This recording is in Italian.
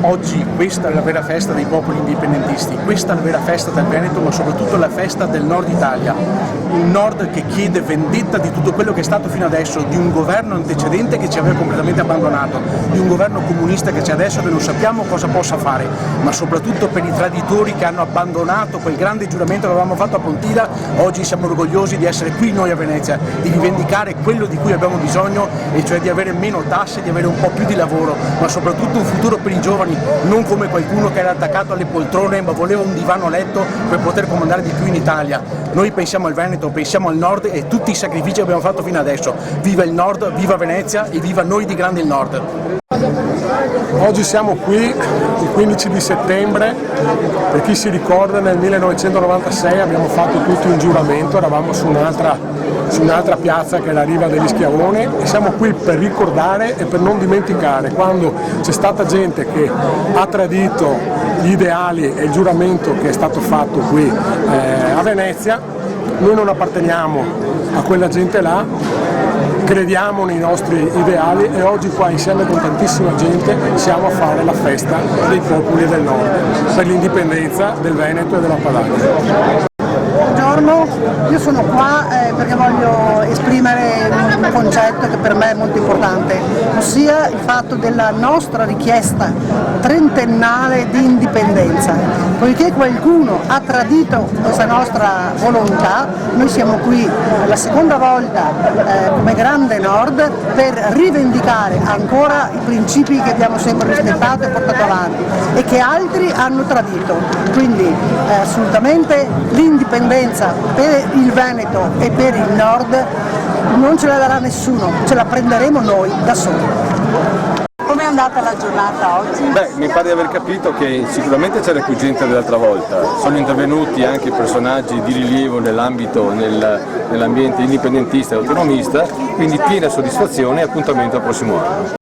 oggi questa è la vera festa dei popoli indipendentisti, questa è la vera festa del Veneto, ma soprattutto la festa del Nord Italia. Un Nord che chiede vendetta di tutto quello che è stato fino adesso, di un governo antecedente che ci aveva completamente abbandonato, di un governo comunista che c'è adesso che non sappiamo cosa possa fare, ma soprattutto per i traditori che hanno abbandonato quel grande giuramento che avevamo fatto a Pontida. Oggi siamo orgogliosi di essere qui noi a Venezia, di rivendicare quello di cui abbiamo bisogno, e cioè di avere meno tasse, di avere un po' più di lavoro, ma soprattutto un futuro per i giovani, non come qualcuno che era attaccato alle poltrone ma voleva un divano letto per poter comandare di più in Italia. Noi pensiamo al Veneto, pensiamo al Nord e tutti i sacrifici che abbiamo fatto fino adesso. Viva il Nord, viva Venezia e viva noi di Grande il Nord! Oggi siamo qui il 15 di settembre, per chi si ricorda nel 1996 abbiamo fatto tutti un giuramento, eravamo su un'altra piazza che è la Riva degli Schiavoni, e siamo qui per ricordare e per non dimenticare quando c'è stata gente che ha tradito gli ideali e il giuramento che è stato fatto qui a Venezia. Noi non apparteniamo a quella gente là, crediamo nei nostri ideali e oggi qua insieme con tantissima gente siamo a fare la festa dei popoli del Nord per l'indipendenza del Veneto e della Padania. Buongiorno, io sono qua perché voglio esprimere un concetto che per me è molto importante, ossia il fatto della nostra richiesta trentennale di indipendenza. Poiché qualcuno ha tradito questa nostra volontà, noi siamo qui la seconda volta come Grande Nord per rivendicare ancora i principi che abbiamo sempre rispettato e portato avanti e che altri hanno tradito. Quindi assolutamente l'indipendenza per il Veneto e per il Nord non ce la darà nessuno, ce la prenderemo noi da soli. Come è andata la giornata oggi? Beh, mi pare di aver capito che sicuramente c'era più gente dell'altra volta, sono intervenuti anche personaggi di rilievo nell'ambito, nell'ambiente indipendentista e autonomista, quindi piena soddisfazione e appuntamento al prossimo anno.